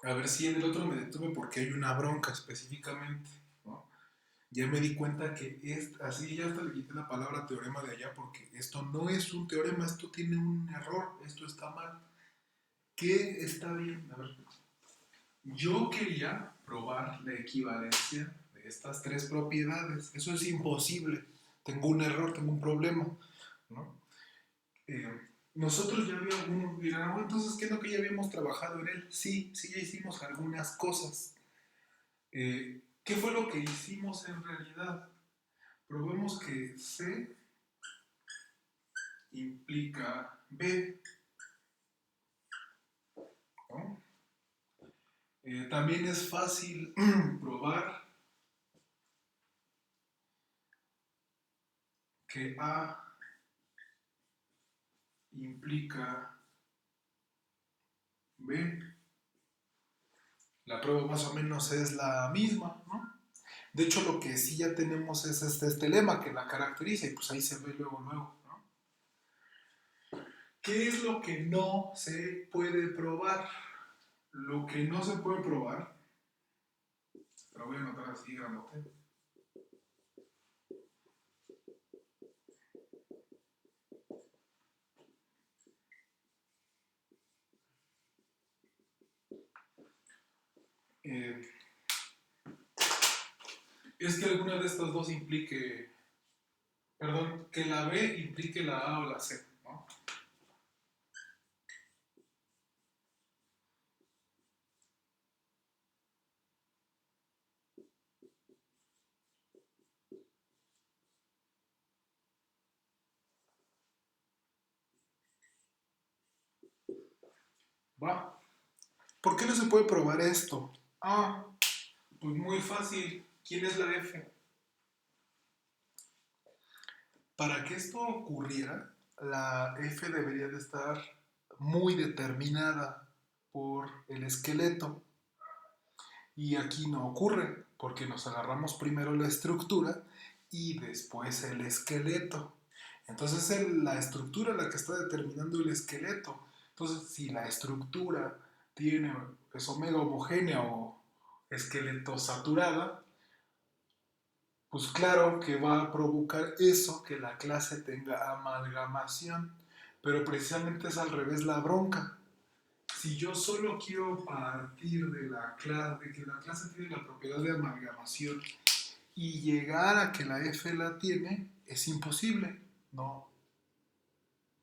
A ver si en el otro me detuve porque hay una bronca específicamente, ¿no? Ya me di cuenta que así ya hasta le quité la palabra teorema de allá porque esto no es un teorema, esto tiene un error, esto está mal. ¿Qué está bien? A ver, yo quería probar la equivalencia de estas tres propiedades. Eso es imposible. Tengo un error, tengo un problema, ¿no? Eh, nosotros ya habíamos, dirán, "Oh, entonces, ¿qué es lo que ya habíamos trabajado en él?" Sí, sí, ya hicimos algunas cosas. ¿Qué fue lo que hicimos en realidad? Probemos que C implica B, ¿no? También es fácil probar que A implica B. La prueba más o menos es la misma, ¿no? De hecho, lo que sí ya tenemos es este lema que la caracteriza y pues ahí se ve luego, luego, ¿no? ¿Qué es lo que no se puede probar? Lo que no se puede probar, lo voy a anotar así, grandote. Eh, es que alguna de estas dos implique, perdón, que la B implique la A o la C, ¿no? Va. ¿Por qué no se puede probar esto? Ah, pues muy fácil. ¿Quién es la F? Para que esto ocurriera, la F debería de estar muy determinada por el esqueleto. Y aquí no ocurre, porque nos agarramos primero la estructura y después el esqueleto. Entonces es la estructura la que está determinando el esqueleto. Entonces, si la estructura es omega homogénea o esqueleto saturada, pues claro que va a provocar eso, que la clase tenga amalgamación. Pero precisamente es al revés la bronca. Si yo solo quiero partir de de que la clase tiene la propiedad de amalgamación y llegar a que la F la tiene, es imposible. No,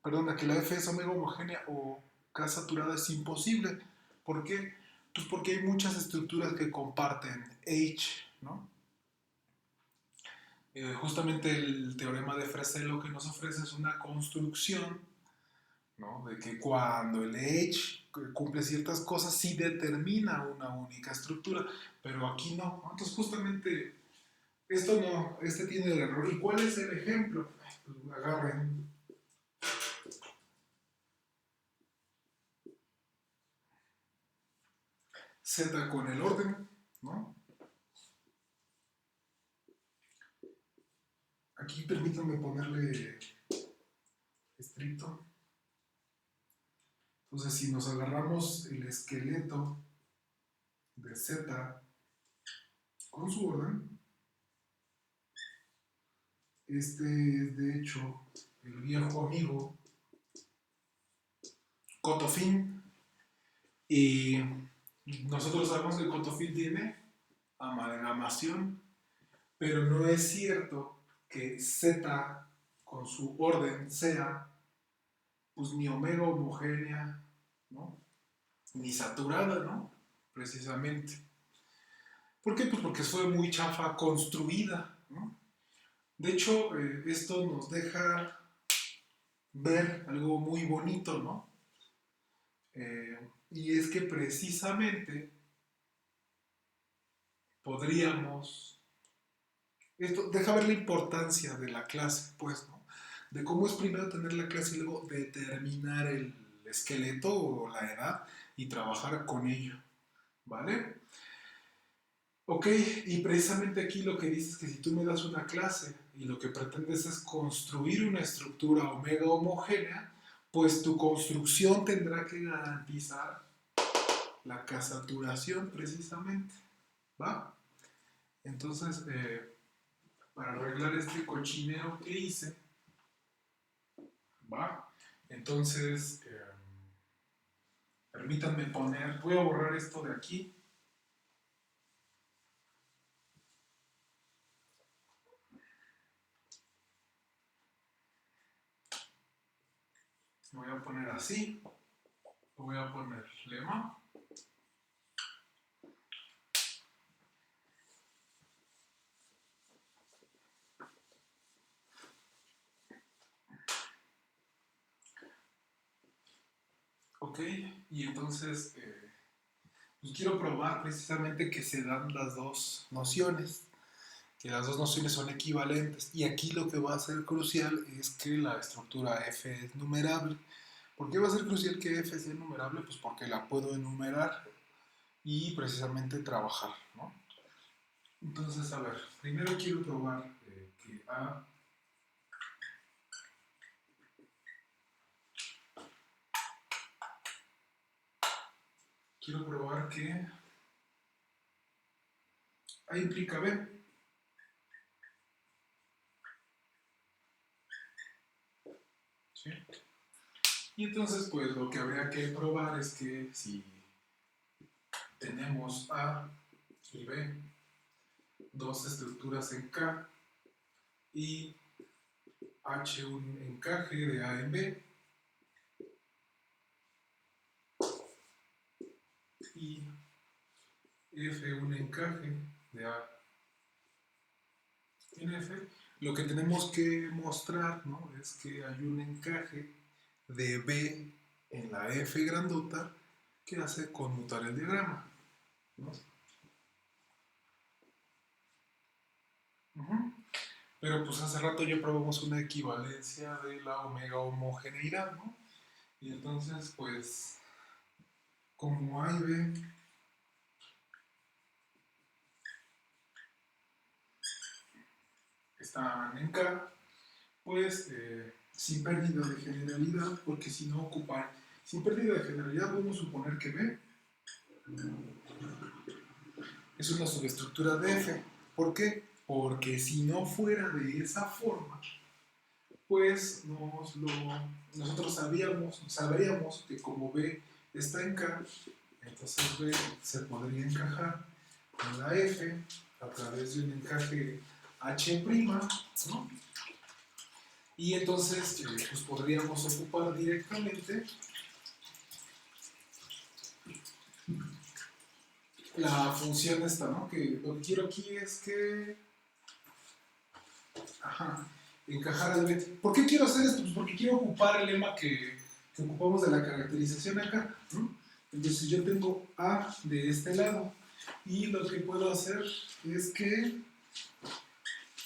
perdón, a que la F es omega homogénea o K saturada es imposible. ¿Por qué? Pues porque hay muchas estructuras que comparten H, ¿no? Justamente el teorema de Fresel lo que nos ofrece es una construcción, ¿no? De que cuando el H cumple ciertas cosas sí determina una única estructura, pero aquí no. Entonces justamente esto no, este tiene el error. ¿Y cuál es el ejemplo? Pues agarren Z con el orden, ¿no? Aquí permítanme ponerle estricto. Entonces, si nos agarramos el esqueleto de Z con su orden, este es de hecho el viejo amigo Cotofin. Y nosotros sabemos que Cotofin tiene amalgamación, pero no es cierto que Z con su orden sea pues ni omega homogénea, ¿no? Ni saturada, ¿no? Precisamente. ¿Por qué? Pues porque fue muy chafa construida, ¿no? De hecho, esto nos deja ver algo muy bonito, ¿no? Y es que precisamente podríamos... Esto deja ver la importancia de la clase, pues, ¿no? De cómo es primero tener la clase y luego determinar el esqueleto o la edad y trabajar con ello, ¿vale? Ok, y precisamente aquí lo que dices es que si tú me das una clase y lo que pretendes es construir una estructura omega homogénea, pues tu construcción tendrá que garantizar la casaturación precisamente, ¿va? Entonces, para arreglar este cochinero que hice, ¿va? Entonces, permítanme poner, voy a borrar esto de aquí. Lo voy a poner así, lo voy a poner lema. Ok, y entonces pues quiero probar precisamente que se dan las dos nociones, que las dos nociones son equivalentes. Y aquí lo que va a ser crucial es que la estructura F es numerable. ¿Por qué va a ser crucial que F sea numerable? Pues porque la puedo enumerar y precisamente trabajar, ¿no? Entonces, a ver, primero quiero probar que A quiero probar que A implica B. ¿Sí? Y entonces, pues lo que habría que probar es que si tenemos A y B, dos estructuras en K y H un encaje de A en B y F un encaje de A en F, lo que tenemos que mostrar, ¿no?, es que hay un encaje de B en la F grandota que hace conmutar el diagrama, ¿no? Pero pues hace rato ya probamos una equivalencia de la omega homogeneidad, ¿no? Y entonces, pues, como A y B están en K, pues sin pérdida de generalidad, porque si no ocupar, sin pérdida de generalidad podemos suponer que B es una subestructura de F. ¿Por qué? Porque si no fuera de esa forma, pues nosotros sabríamos que como B está en K, entonces B se podría encajar en la F a través de un encaje H', ¿no? Y entonces pues podríamos ocupar directamente la función esta, ¿no? Que lo que quiero aquí es que, ajá, encajar al B. ¿Por qué quiero hacer esto? Pues porque quiero ocupar el lema que ocupamos de la caracterización acá, ¿no? Entonces yo tengo A de este lado y lo que puedo hacer es que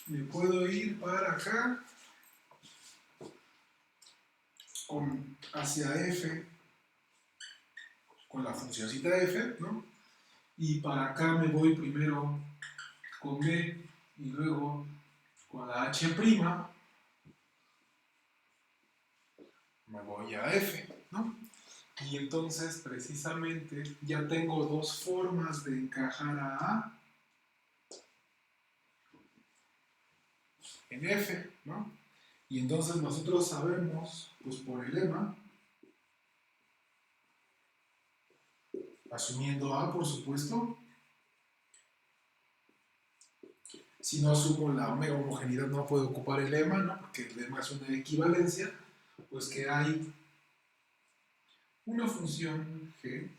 me puedo ir para acá hacia F con la funcióncita F, ¿no? Y para acá me voy primero con B y luego con la H', me voy a F, ¿no? Y entonces precisamente ya tengo dos formas de encajar a A en F, ¿no? Y entonces nosotros sabemos, pues por el lema, asumiendo A, por supuesto, si no asumo la omega homogeneidad no puedo ocupar el lema, ¿no? Porque el lema es una equivalencia, pues que hay una función G,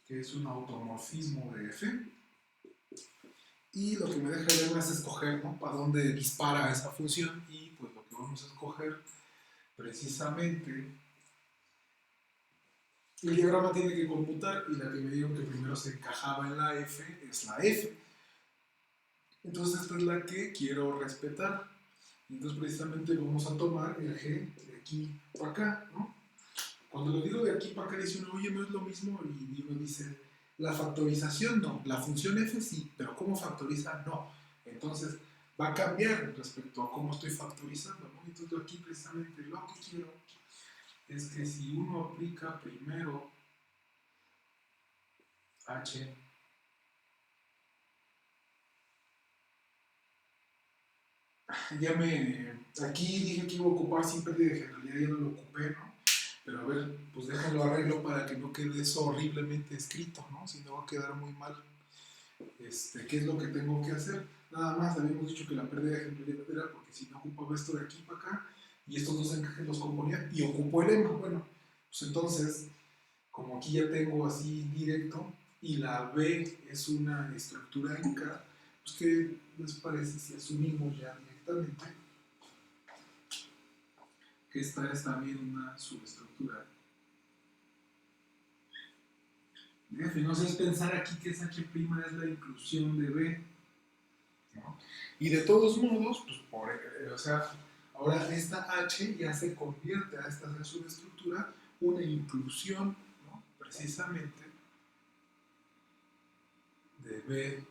que es un automorfismo de F, y lo que me deja el lema es escoger, ¿no?, para dónde dispara esa función, y pues lo que vamos a escoger precisamente, el diagrama tiene que computar, y la que me dieron que primero se encajaba en la F es la F. Entonces esta es la que quiero respetar. Entonces precisamente vamos a tomar el G de aquí para acá, ¿no? Cuando lo digo de aquí para acá dice uno, oye, no es lo mismo, y uno dice, la factorización no, la función F sí, pero ¿cómo factoriza? No. Entonces va a cambiar respecto a cómo estoy factorizando, ¿no? Entonces aquí precisamente lo que quiero es que si uno aplica primero H. Aquí dije que iba a ocupar sin pérdida de generalidad, ya no lo ocupé, ¿no? Pero a ver, pues déjalo arreglo para que no quede eso horriblemente escrito, ¿no? Si no va a quedar muy mal. ¿Qué es lo que tengo que hacer? Nada más, habíamos dicho que la pérdida de generalidad era porque si no ocupaba esto de aquí para acá y estos dos encajes los componía y ocupó el lema. Bueno, pues entonces, como aquí ya tengo así directo y la B es una estructura en K, pues ¿qué les parece si asumimos ya directamente que esta es también una subestructura de F? No sé, es pensar aquí que esa H' es la inclusión de B, ¿no? Y de todos modos, pues o sea, ahora esta H ya se convierte a esta subestructura una inclusión, ¿no? Precisamente de B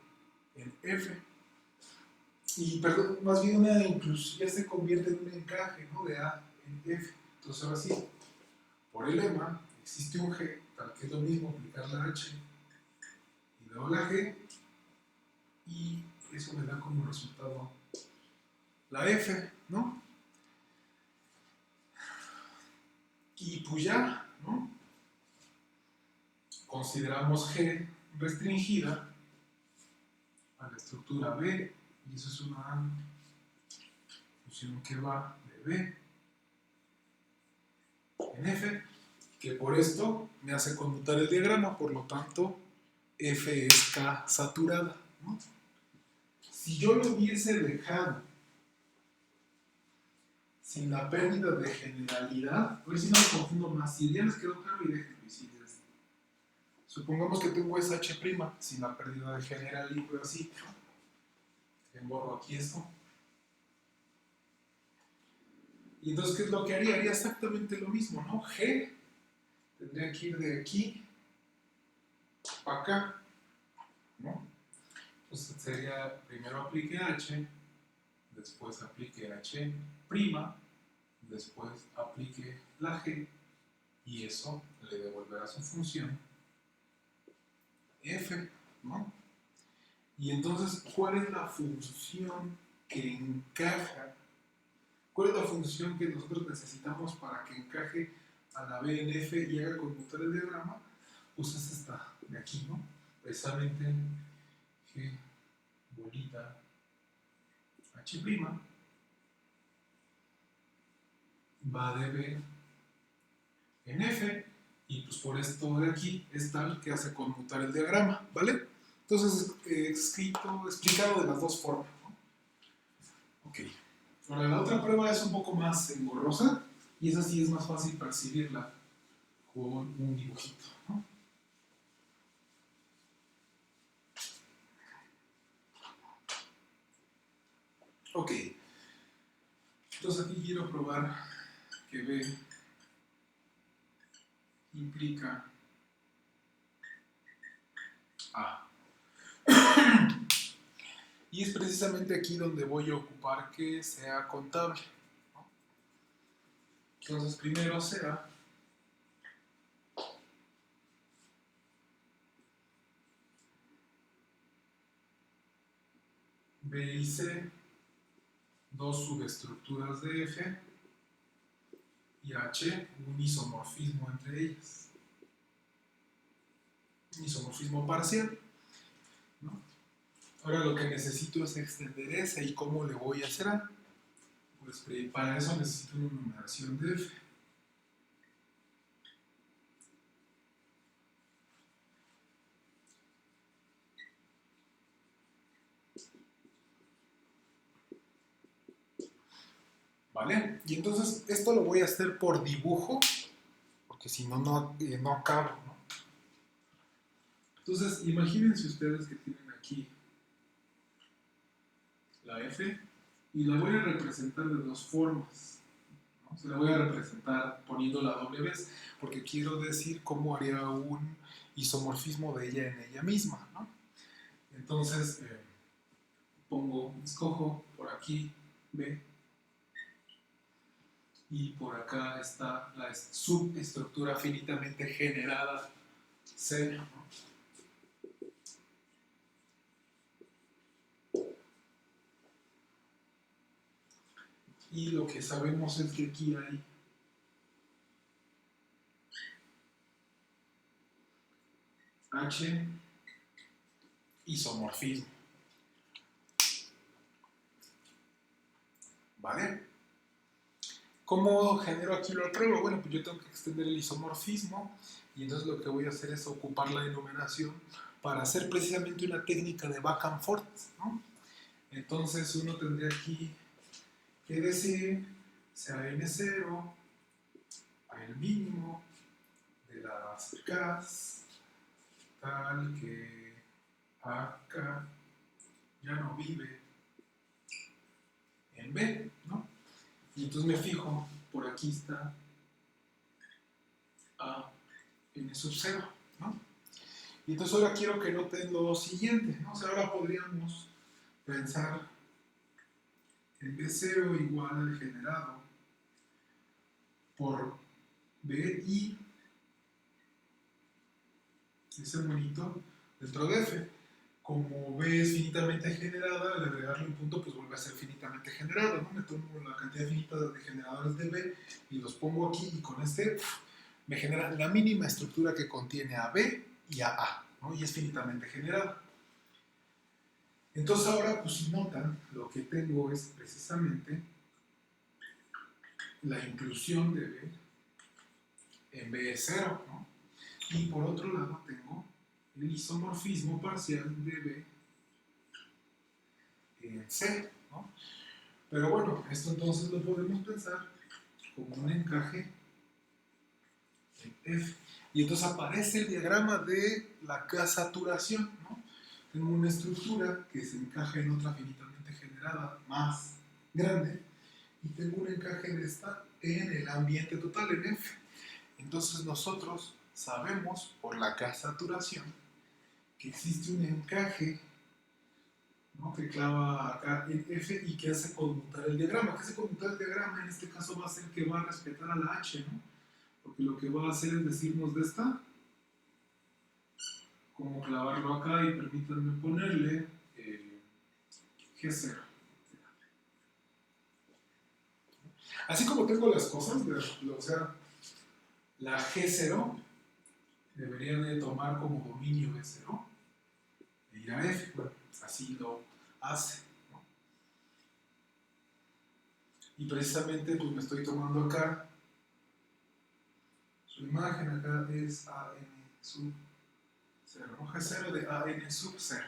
en F. Y, perdón, más bien una inclusión ya se convierte en un encaje, ¿no? De A en F. Entonces ahora sí, por el lema existe un G, tal que es lo mismo aplicar la H y luego la G, y eso me da como resultado la F, ¿no? Y pues ya, ¿no? Consideramos G restringida a la estructura B, y eso es una función que va de B en F, que por esto me hace conmutar el diagrama, por lo tanto F es K saturada, ¿no? Si yo lo hubiese dejado sin la pérdida de generalidad, a ver si no me confundo más, si ya les quedó claro y déjenlo, y si supongamos que tengo esa H' sin la pérdida de generalidad, así, borro aquí esto. Y entonces, ¿qué es lo que haría? Haría exactamente lo mismo, ¿no? G tendría que ir de aquí para acá, ¿no? Entonces sería, primero aplique H, después aplique H', después aplique la G, y eso le devolverá su función F, ¿no? Y entonces, ¿cuál es la función que encaja? ¿Cuál es la función que nosotros necesitamos para que encaje a la B en F y haga conmutar el diagrama? Pues es esta de aquí, ¿no? Precisamente G bolita H' va de B en F, y pues por esto de aquí es tal que hace conmutar el diagrama, ¿vale? Entonces, explicado de las dos formas, ¿no? Ok. Ahora, la otra prueba es un poco más engorrosa, y esa sí es más fácil percibirla con un dibujito, ¿no? Ok. Entonces aquí quiero probar que B implica A. Y es precisamente aquí donde voy a ocupar que sea contable, ¿no? Entonces primero será B y C, dos subestructuras de F, y H, un isomorfismo entre ellas. Un isomorfismo parcial, ¿no? Ahora lo que necesito es extender ese, ¿y cómo le voy a hacer? Pues para eso necesito una numeración de F. ¿Vale? Y entonces esto lo voy a hacer por dibujo, porque si no, no acabo, ¿no? Entonces, imagínense ustedes que tienen aquí la F, y la voy a representar de dos formas, ¿no? Se la voy a representar poniendo la doble vez, porque quiero decir cómo haría un isomorfismo de ella en ella misma, ¿no? Entonces, escojo por aquí B, y por acá está la subestructura finitamente generada C, ¿no? Y lo que sabemos es que aquí hay H isomorfismo. ¿Vale? ¿Cómo genero aquí la prueba? Bueno, pues yo tengo que extender el isomorfismo y entonces lo que voy a hacer es ocupar la denominación para hacer precisamente una técnica de back and forth, ¿no? Entonces uno tendría aquí que decir sea n0 el mínimo de las K's tal que AK ya no vive en B, ¿no? Y entonces me fijo, por aquí está A n sub 0, ¿no? Y entonces ahora quiero que noten lo siguiente, ¿no? O sea, ahora podríamos pensar en B0 igual al generado por BI, ese monito, dentro de F. Como B es finitamente generada, al agregarle un punto, pues vuelve a ser finitamente generado, ¿no? Me tomo la cantidad finita de generadores de B y los pongo aquí y con este me genera la mínima estructura que contiene a B y a A, ¿no? Y es finitamente generada. Entonces ahora, pues si notan, lo que tengo es precisamente la inclusión de B en B0, ¿no? Y por otro lado tengo el isomorfismo parcial de B en C, ¿no? Pero bueno, esto entonces lo podemos pensar como un encaje en F. Y entonces aparece el diagrama de la K-saturación, ¿no? Tengo una estructura que se encaja en otra finitamente generada más grande y tengo un encaje de esta en el ambiente total, en F. Entonces nosotros sabemos por la K-saturación que existe un encaje, ¿no? Que clava acá en F y que hace conmutar el diagrama. ¿Qué hace conmutar el diagrama? En este caso va a ser que va a respetar a la H, ¿no? Porque lo que va a hacer es decirnos de esta, como clavarlo acá y permítanme ponerle G0. Así como tengo las cosas, o sea, la G0 debería de tomar como dominio B0 e ir a F. Bueno, así lo hace, ¿no? Y precisamente pues me estoy tomando acá su imagen, acá es AN sub 0, ¿no? G0 de AN sub 0.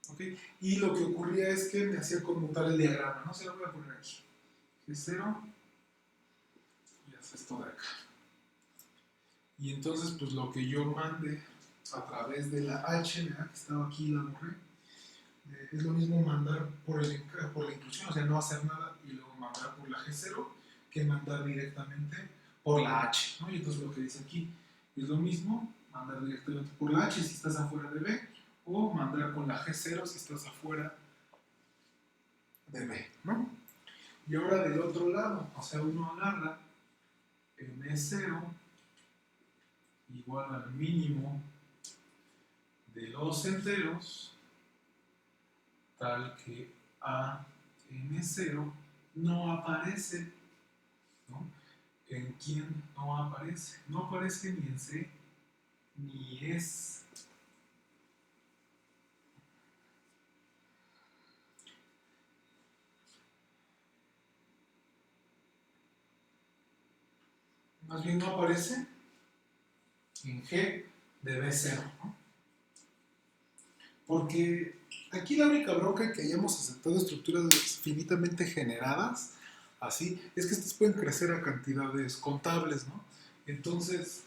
¿Okay? Y lo que ocurría es que me hacía conmutar el diagrama, ¿no? Se lo voy a poner aquí. G0 y hace esto de acá. Y entonces, pues lo que yo mande a través de la H, ¿verdad? Que estaba aquí, la borré, es lo mismo mandar por la inclusión, o sea, no hacer nada y luego mandar por la G0 que mandar directamente por la H, ¿no? Y entonces lo que dice aquí es lo mismo, mandar directamente por la H si estás afuera de B, o mandar con la G0 si estás afuera de B, ¿no? Y ahora del otro lado, o sea, uno agarra M0 igual al mínimo de los enteros, tal que A M0 no aparece, ¿no? ¿En quién no aparece? No aparece ni en C, ni es. Más bien no aparece en G de B0, ¿no? Porque aquí la única bronca que hayamos aceptado estructuras finitamente generadas, así, es que estas pueden crecer a cantidades contables, ¿no? Entonces,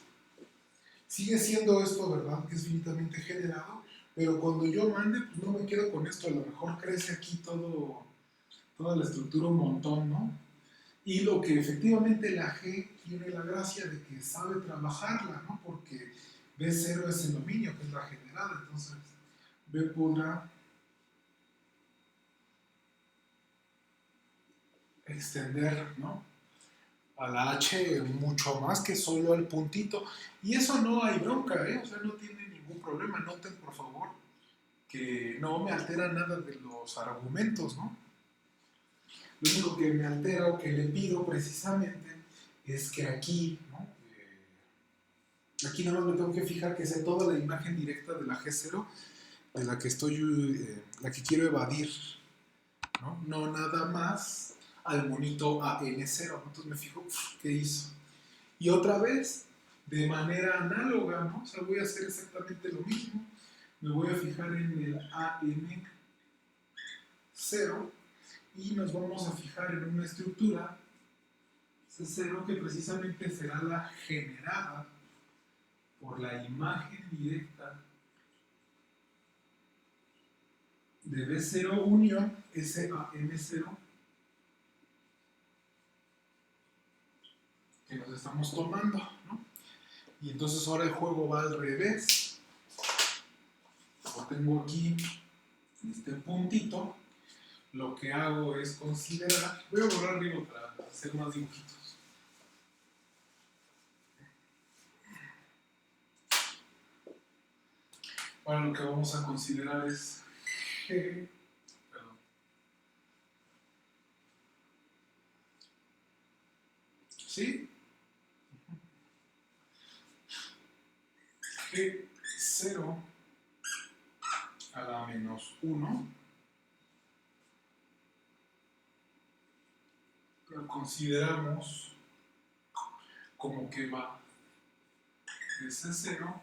sigue siendo esto, ¿verdad? Que es finitamente generado, pero cuando yo mande, pues no me quedo con esto, a lo mejor crece aquí toda la estructura un montón, ¿no? Y lo que efectivamente la G tiene la gracia de que sabe trabajarla, ¿no? Porque B0 es el dominio, que es la generada, entonces B podrá extender, ¿no? A la H mucho más que solo al puntito. Y eso no hay bronca, ¿eh? O sea, no tiene ningún problema. Noten, por favor, que no me altera nada de los argumentos, ¿no? Lo único que me altera o que le pido precisamente es que aquí, ¿no? Aquí nada más me tengo que fijar que sea toda la imagen directa de la G0 de la que la que quiero evadir, ¿no? No nada más al monito AN0. Entonces me fijo, ¿qué hizo? Y otra vez, de manera análoga, ¿no? O sea, voy a hacer exactamente lo mismo. Me voy a fijar en el AN0 y nos vamos a fijar en una estructura C0 que precisamente será la generada por la imagen directa de B0 unión SAM0 que nos estamos tomando, ¿no? Y entonces ahora el juego va al revés. Lo tengo aquí en este puntito. Lo que hago es considerar, voy a borrar arriba para hacer más dibujitos. Ahora lo que vamos a considerar es G, perdón, ¿sí? G0 a la menos 1 lo consideramos como que va de C0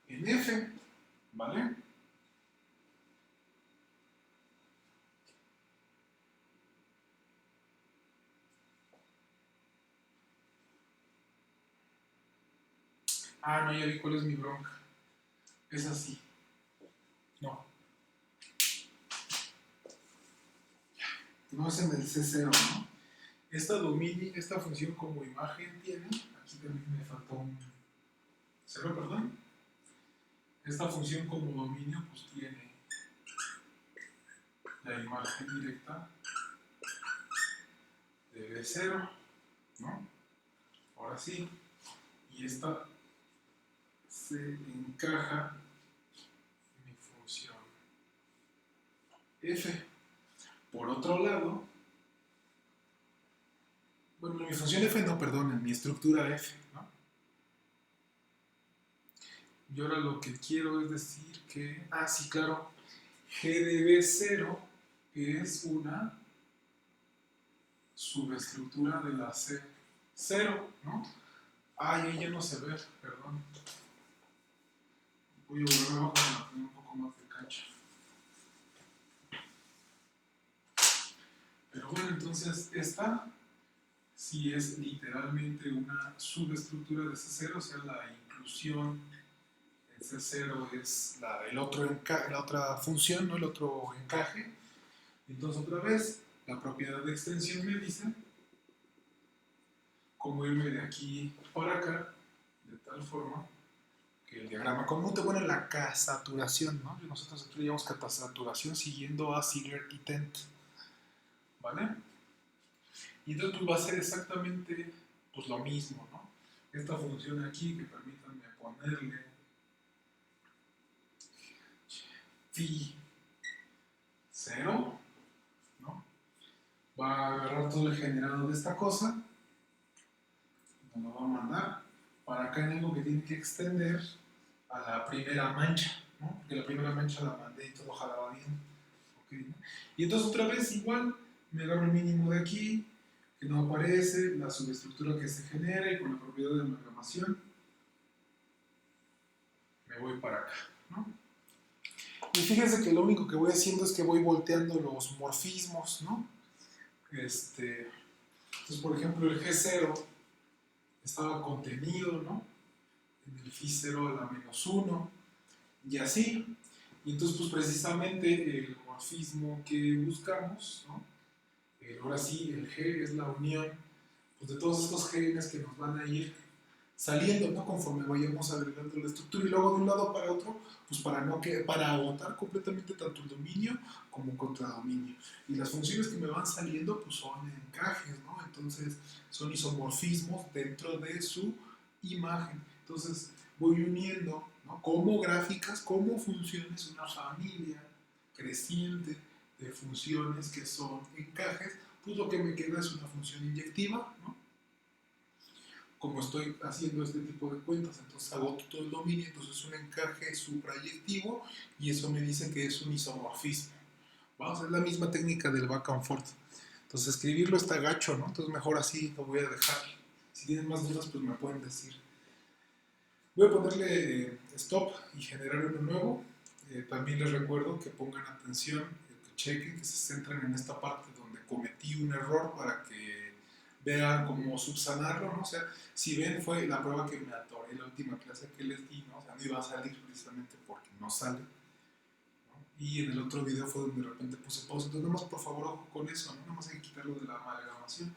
en F, ¿vale? Ah, no, ya vi cuál es mi bronca. Es así. No. No es en el C0, ¿no? Esta función como imagen tiene, aquí también me faltó un 0, perdón. Esta función como dominio pues tiene la imagen directa de B0, ¿no? Ahora sí. Y esta se encaja en mi función F. Por otro lado, bueno, mi función F no, perdón, en mi estructura F, ¿no? Yo ahora lo que quiero es decir que, sí, claro, G de B0 es una subestructura de la C0, ¿no? Ahí ya no se ve, perdón. Voy a volver abajo para tener un poco más de cancha. Pero bueno, entonces esta sí es literalmente una subestructura de C0, o sea, la inclusión en C0 es la otra función, ¿no? El otro encaje. Entonces otra vez, la propiedad de extensión me dice cómo irme de aquí para acá, de tal forma que el diagrama conmute, bueno, la casaturación, ¿no? Nosotros aquí le llamamos casaturación siguiendo a Ziegler y Tent, ¿vale? Y entonces pues, va a ser exactamente pues, lo mismo, ¿no? Esta función aquí, que permítanme ponerle phi 0, ¿no? Va a agarrar todo el generado de esta cosa, nos lo va a mandar para acá en algo que tiene que extender a la primera mancha, ¿no? Porque la primera mancha la mandé y todo jalaba bien. ¿Okay? ¿No? Y entonces otra vez igual, me agarro el mínimo de aquí, que no aparece, la subestructura que se genera y con la propiedad de amalgamación me voy para acá, ¿no? Y fíjense que lo único que voy haciendo es que voy volteando los morfismos, ¿no? Entonces, por ejemplo, el G0 estaba contenido, ¿no? En el phi 0 a la menos 1 y así. Y entonces, pues precisamente el morfismo que buscamos, ¿no? Ahora sí, el G es la unión pues, de todos estos genes que nos van a ir saliendo, ¿no? Conforme vayamos agregando la estructura y luego de un lado para otro, pues para agotar completamente tanto el dominio como contradominio. Y las funciones que me van saliendo pues son encajes, ¿no? Entonces son isomorfismos dentro de su imagen. Entonces voy uniendo, ¿no? Como gráficas, cómo funciones una familia creciente de funciones que son encajes, pues lo que me queda es una función inyectiva, ¿no? Como estoy haciendo este tipo de cuentas, entonces hago todo el dominio, entonces es un encaje suprayectivo y eso me dice que es un isomorfismo. Vamos, es la misma técnica del back and forth. Entonces escribirlo está gacho, ¿no? Entonces mejor así lo voy a dejar. Si tienen más dudas, pues me pueden decir. Voy a ponerle stop y generar uno nuevo. También les recuerdo que pongan atención, que chequen, que se centren en esta parte donde cometí un error para que vean cómo subsanarlo, ¿no? O sea, si ven, fue la prueba que me atoré la última clase que les di, ¿no? O sea, no iba a salir precisamente porque no sale, ¿no? Y en el otro video fue donde de repente puse pausa. Entonces, nada más por favor, ojo con eso, ¿no? Nada más hay que quitarlo de la amalgamación.